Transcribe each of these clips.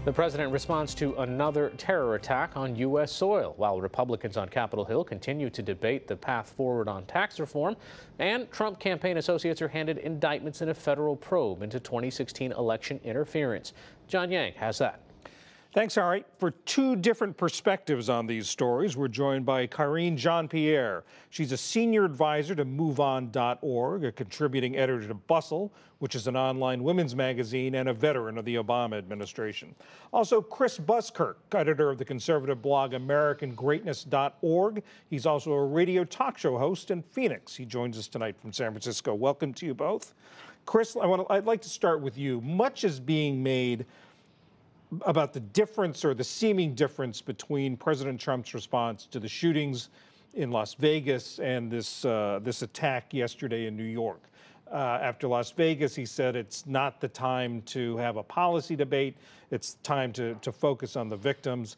The president responds to another terror attack on U.S. soil, while Republicans on Capitol Hill continue to debate the path forward on tax reform, and Trump campaign associates are handed indictments in a federal probe into 2016 election interference. John Yang has that. Thanks, Ari. For two different perspectives on these stories, we're joined by Karine Jean-Pierre. She's a senior advisor to MoveOn.org, a contributing editor to Bustle, which is an online women's magazine, and a veteran of the Obama administration. Also, Chris Buskirk, editor of the conservative blog AmericanGreatness.org. He's also a radio talk show host in Phoenix. He joins us tonight from San Francisco. Welcome to you both. Chris, I'd like to start with you. Much is being made about the difference or the seeming difference between President Trump's response to the shootings in Las Vegas and this attack yesterday in New York. After Las Vegas, he said it's not the time to have a policy debate. It's time to focus on the victims.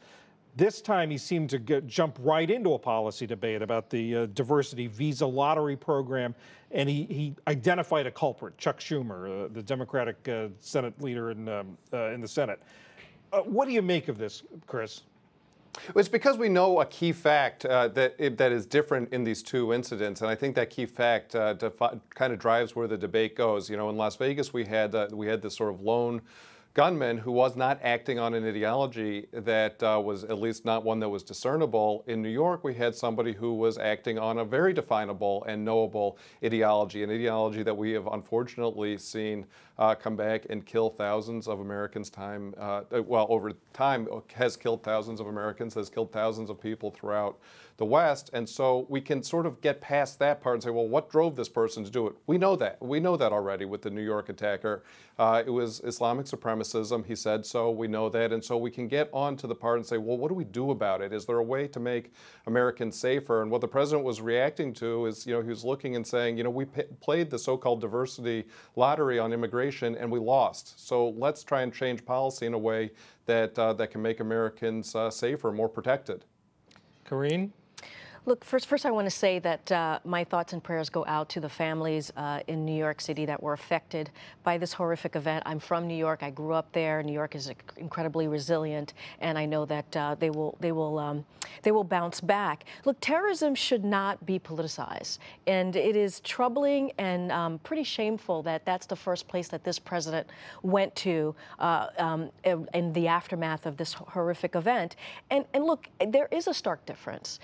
This time, he seemed to jump right into a policy debate about the diversity visa lottery program, and he identified a culprit, Chuck Schumer, the Democratic Senate leader in the Senate. What do you make of this, Chris? It's because we know a key fact that is different in these two incidents, and I think that key fact kind of drives where the debate goes. You know, in Las Vegas, we had this sort of lone gunman who was not acting on an ideology that was at least not one that was discernible. In New York, we had somebody who was acting on a very definable and knowable ideology, an ideology that we have unfortunately seen come back and kill thousands of Americans over time has killed thousands of Americans, has killed thousands of people throughout the West. And so we can sort of get past that part and say, well, what drove this person to do it? We know that. We know that already with the New York attacker. It was Islamic supremacism. He said so. We know that. And so we can get on to the part and say, well, what do we do about it? Is there a way to make Americans safer? And what the president was reacting to is, you know, he was looking and saying, you know, we played the so-called diversity lottery on immigration and we lost. So let's try and change policy in a way that can make Americans safer, more protected. Karine? Look, first I want to say that my thoughts and prayers go out to the families in New York City that were affected by this horrific event. I'm from New York. I grew up there. New York is incredibly resilient, and I know that they will bounce back. Look, terrorism should not be politicized, and it is troubling and pretty shameful that that's the first place that this president went to in the aftermath of this horrific event. And look, there is a stark difference.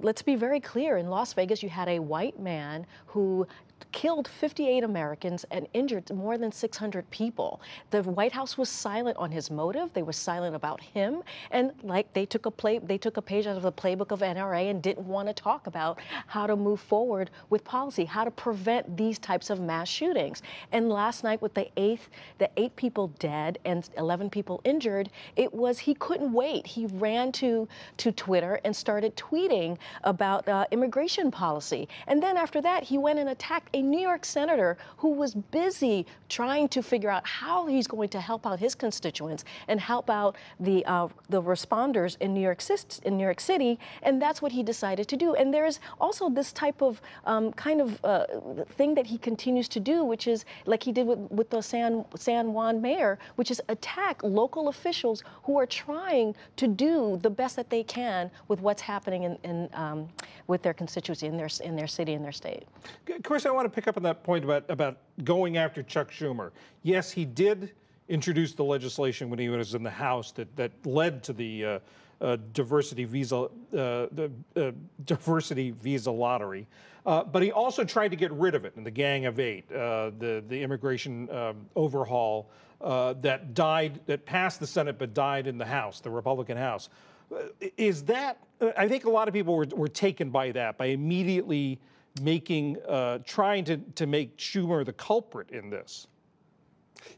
Let's be very clear. In Las Vegas, you had a white man who killed 58 Americans and injured more than 600 people. The White House was silent on his motive. They were silent about him, and like they took a page out of the playbook of NRA and didn't want to talk about how to move forward with policy, how to prevent these types of mass shootings. And last night, with the 8 people dead and 11 people injured, he couldn't wait. He ran to Twitter and started tweeting about immigration policy. And then after that, he went and attacked a New York senator who was busy trying to figure out how he's going to help out his constituents and help out the responders in New York City, and that's what he decided to do. And there's also this type of thing that he continues to do, which is like he did with the San Juan mayor, which is attack local officials who are trying to do the best that they can with what's happening with their constituency in their city and their state. Chris, I want to pick up on that point about going after Chuck Schumer. Yes, he did introduce the legislation when he was in the House that led to the diversity visa lottery, but he also tried to get rid of it in the Gang of Eight, the immigration overhaul that passed the Senate but died in the House, the Republican House. Is that? I think a lot of people were taken by that, by immediately trying to make Schumer the culprit in this.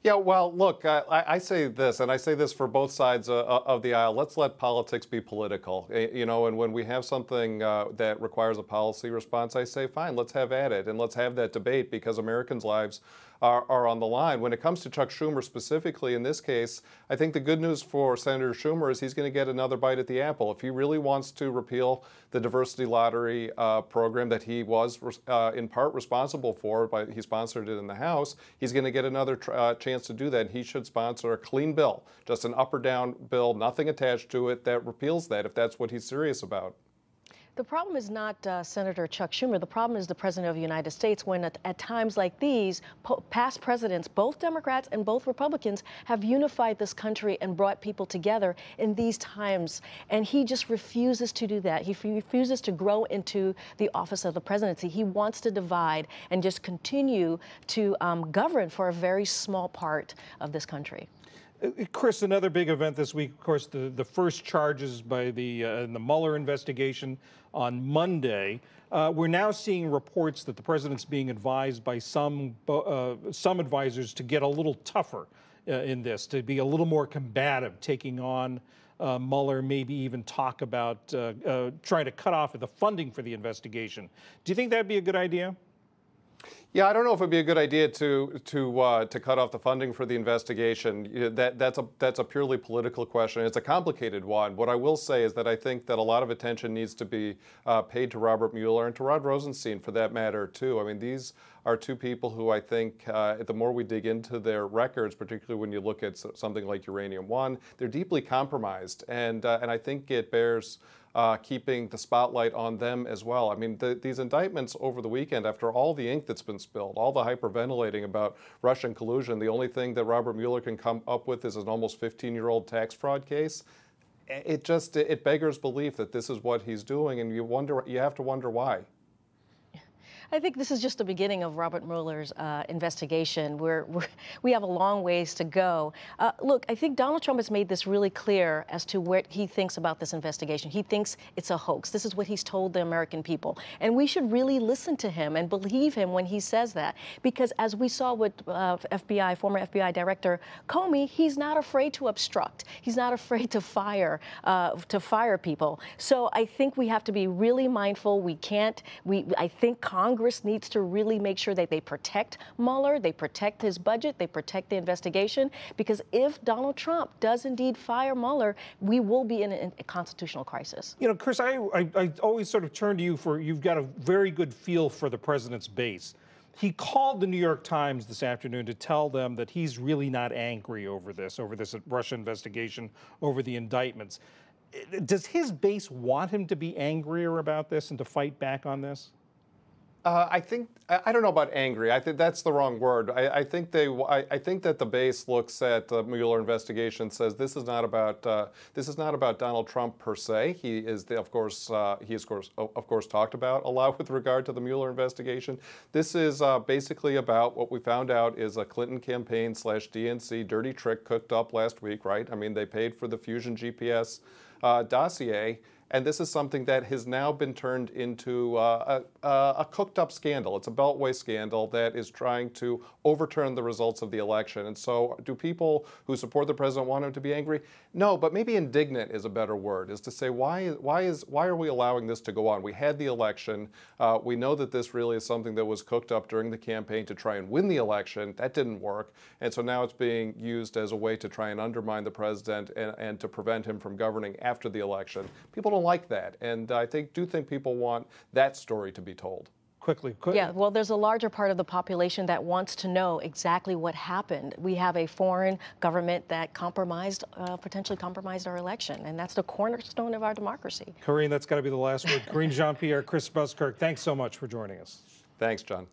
Yeah, well, look, I say this, and I say this for both sides of the aisle. Let's let politics be political, you know, and when we have something that requires a policy response, I say, fine, let's have at it, and let's have that debate, because Americans' lives are on the line. When it comes to Chuck Schumer specifically in this case, I think the good news for Senator Schumer is he's going to get another bite at the apple. If he really wants to repeal the diversity lottery program that he was in part responsible for, he sponsored it in the House, he's going to get another chance to do that. And he should sponsor a clean bill, just an up or down bill, nothing attached to it, that repeals that if that's what he's serious about. The problem is not Senator Chuck Schumer. The problem is the President of the United States when at times like these, past presidents, both Democrats and both Republicans, have unified this country and brought people together in these times. And he just refuses to do that. He refuses to grow into the office of the presidency. He wants to divide and just continue to govern for a very small part of this country. Chris, another big event this week, of course, the first charges by in the Mueller investigation on Monday. We're now seeing reports that the president's being advised by some advisors to get a little tougher in this, to be a little more combative, taking on Mueller, maybe even talk about trying to cut off the funding for the investigation. Do you think that'd be a good idea? Yeah, I don't know if it'd be a good idea to cut off the funding for the investigation. That's a purely political question. It's a complicated one. What I will say is that I think that a lot of attention needs to be paid to Robert Mueller and to Rod Rosenstein, for that matter, too. I mean, these are two people who I think, the more we dig into their records, particularly when you look at something like Uranium One, they're deeply compromised, and I think it bears keeping the spotlight on them as well. I mean, these indictments over the weekend, after all the ink that's been spilled, all the hyperventilating about Russian collusion, the only thing that Robert Mueller can come up with is an almost 15-year-old tax fraud case. It beggars belief that this is what he's doing, and you have to wonder why. I think this is just the beginning of Robert Mueller's investigation. We have a long ways to go. Look, I think Donald Trump has made this really clear as to what he thinks about this investigation. He thinks it's a hoax. This is what he's told the American people. And we should really listen to him and believe him when he says that. Because as we saw with former FBI Director Comey, he's not afraid to obstruct. He's not afraid to fire people. So I think we have to be really mindful. I think Congress needs to really make sure that they protect Mueller, they protect his budget, they protect the investigation, because if Donald Trump does indeed fire Mueller, we will be in a constitutional crisis. You know, Chris, I always sort of turn to you you've got a very good feel for the president's base. He called the New York Times this afternoon to tell them that he's really not angry over this Russia investigation, over the indictments. Does his base want him to be angrier about this and to fight back on this? I don't know about angry. I think that's the wrong word. I think that the base looks at the Mueller investigation, says this is not about Donald Trump per se. He is of course talked about a lot with regard to the Mueller investigation. This is basically about what we found out is a Clinton campaign / DNC dirty trick cooked up last week, right? I mean, they paid for the Fusion GPS dossier. And this is something that has now been turned into a cooked-up scandal. It's a Beltway scandal that is trying to overturn the results of the election. And so do people who support the president want him to be angry? No, but maybe indignant is a better word, is to say, why are we allowing this to go on? We had the election. We know that this really is something that was cooked up during the campaign to try and win the election. That didn't work. And so now it's being used as a way to try and undermine the president and to prevent him from governing after the election. People don't like that, and I do think people want that story to be told. Quickly. Yeah, well, there's a larger part of the population that wants to know exactly what happened. We have a foreign government that potentially compromised our election, and that's the cornerstone of our democracy. Karine, that's got to be the last word. Karine Jean-Pierre, Chris Buskirk, thanks so much for joining us. Thanks, John.